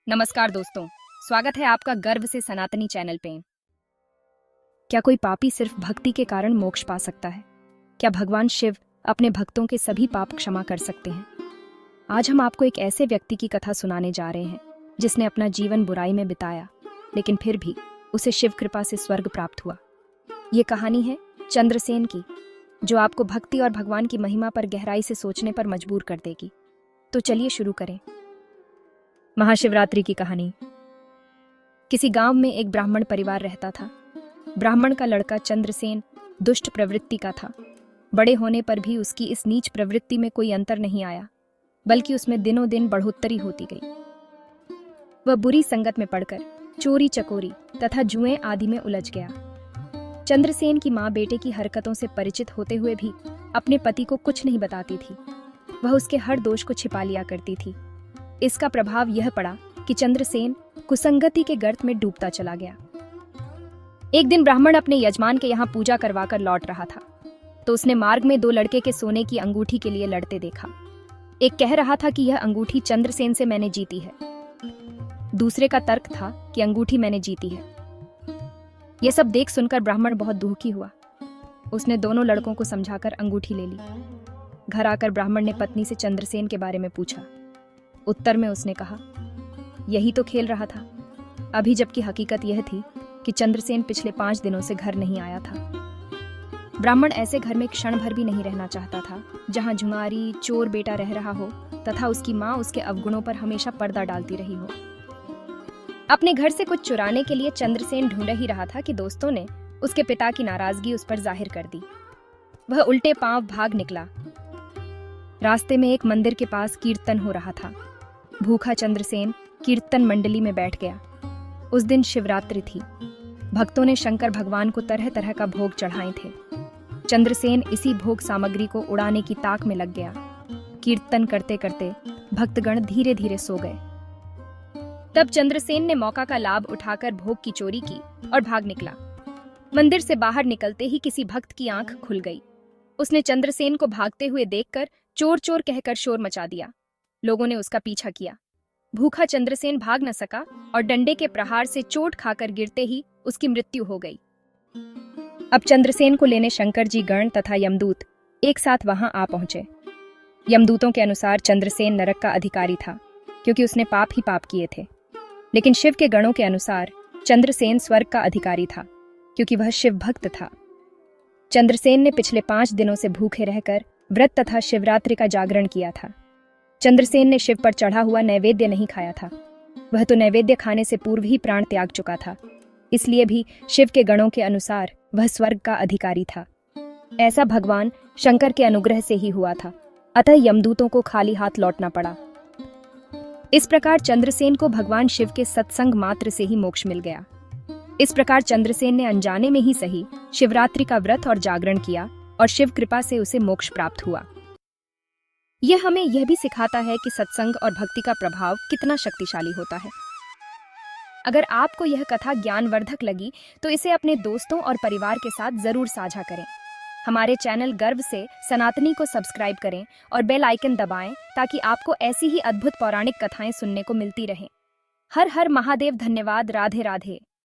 नमस्कार दोस्तों, स्वागत है आपका गर्व से सनातनी चैनल पे। क्या कोई पापी सिर्फ भक्ति के कारण मोक्ष पा सकता है? क्या भगवान शिव अपने भक्तों के सभी पाप क्षमा कर सकते हैं? आज हम आपको एक ऐसे व्यक्ति की कथा सुनाने जा रहे हैं जिसने अपना जीवन बुराई में बिताया, लेकिन फिर भी उसे शिव कृपा से स्वर्ग प्राप्त हुआ। ये कहानी है चंद्रसेन की, जो आपको भक्ति और भगवान की महिमा पर गहराई से सोचने पर मजबूर कर देगी। तो चलिए शुरू करें। महाशिवरात्रि की कहानी। किसी गांव में एक ब्राह्मण परिवार रहता था। ब्राह्मण का लड़का चंद्रसेन दुष्ट प्रवृत्ति का था। बड़े होने पर भी उसकी इस नीच प्रवृत्ति में कोई अंतर नहीं आया, बल्कि उसमें दिनों दिन बढ़ोत्तरी होती गई। वह बुरी संगत में पड़कर चोरी चकोरी तथा जुए आदि में उलझ गया। चंद्रसेन की मां बेटे की हरकतों से परिचित होते हुए भी अपने पति को कुछ नहीं बताती थी। वह उसके हर दोष को छिपा लिया करती थी। इसका प्रभाव यह पड़ा कि चंद्रसेन कुसंगति के गर्त में डूबता चला गया। एक दिन ब्राह्मण अपने यजमान के यहाँ पूजा करवाकर लौट रहा था, तो उसने मार्ग में दो लड़के के सोने की अंगूठी के लिए लड़ते देखा। एक कह रहा था कि यह अंगूठी चंद्रसेन से मैंने जीती है। दूसरे का तर्क था कि अंगूठी मैंने जीती है। यह सब देख सुनकर ब्राह्मण बहुत दुखी हुआ। उसने दोनों लड़कों को समझाकर अंगूठी ले ली। घर आकर ब्राह्मण ने पत्नी से चंद्रसेन के बारे में पूछा। उत्तर में उसने कहा, यही तो खेल रहा था अभी, जबकि हकीकत यह थी कि चंद्रसेन पिछले 5 दिनों से घर नहीं आया था। ब्राह्मण ऐसे घर में क्षण भर भी नहीं रहना चाहता था जहां झुंगारी चोर बेटा रह रहा हो तथा उसकी मां उसके अवगुणों पर हमेशा पर्दा डालती रही हो। अपने घर से कुछ चुराने के लिए चंद्रसेन ढूंढ ही रहा था कि दोस्तों ने उसके पिता की नाराजगी उस पर जाहिर कर दी। वह उल्टे पांव भाग निकला। रास्ते में एक मंदिर के पास कीर्तन हो रहा था। भूखा चंद्रसेन कीर्तन मंडली में बैठ गया। उस दिन शिवरात्रि थी। भक्तों ने शंकर भगवान को तरह तरह का भोग चढ़ाए थे। चंद्रसेन इसी भोग सामग्री को उड़ाने की ताक में लग गया। कीर्तन करते करते भक्तगण धीरे धीरे सो गए। तब चंद्रसेन ने मौका का लाभ उठाकर भोग की चोरी की और भाग निकला। मंदिर से बाहर निकलते ही किसी भक्त की आंख खुल गई। उसने चंद्रसेन को भागते हुए देखकर चोर चोर कहकर शोर मचा दिया। लोगों ने उसका पीछा किया। भूखा चंद्रसेन भाग न सका और डंडे के प्रहार से चोट खाकर गिरते ही उसकी मृत्यु हो गई। अब चंद्रसेन को लेने शंकर जी गण तथा यमदूत एक साथ वहां आ पहुंचे। यमदूतों के अनुसार चंद्रसेन नरक का अधिकारी था, क्योंकि उसने पाप ही पाप किए थे। लेकिन शिव के गणों के अनुसार चंद्रसेन स्वर्ग का अधिकारी था, क्योंकि वह शिव भक्त था। चंद्रसेन ने पिछले 5 दिनों से भूखे रहकर व्रत तथा शिवरात्रि का जागरण किया था। चंद्रसेन ने शिव पर चढ़ा हुआ नैवेद्य नहीं खाया था। वह तो नैवेद्य खाने से पूर्व ही प्राण त्याग चुका था। इसलिए भी शिव के गणों के अनुसार वह स्वर्ग का अधिकारी था। ऐसा भगवान शंकर के अनुग्रह से ही हुआ था, अतः यमदूतों को खाली हाथ लौटना पड़ा। इस प्रकार चंद्रसेन को भगवान शिव के सत्संग मात्र से ही मोक्ष मिल गया। इस प्रकार चंद्रसेन ने अनजाने में ही सही शिवरात्रि का व्रत और जागरण किया और शिव कृपा से उसे मोक्ष प्राप्त हुआ। यह हमें यह भी सिखाता है कि सत्संग और भक्ति का प्रभाव कितना शक्तिशाली होता है। अगर आपको यह कथा ज्ञानवर्धक लगी तो इसे अपने दोस्तों और परिवार के साथ जरूर साझा करें। हमारे चैनल गर्व से सनातनी को सब्सक्राइब करें और बेल आइकन दबाएं, ताकि आपको ऐसी ही अद्भुत पौराणिक कथाएं सुनने को मिलती रहें। हर हर महादेव। धन्यवाद। राधे राधे।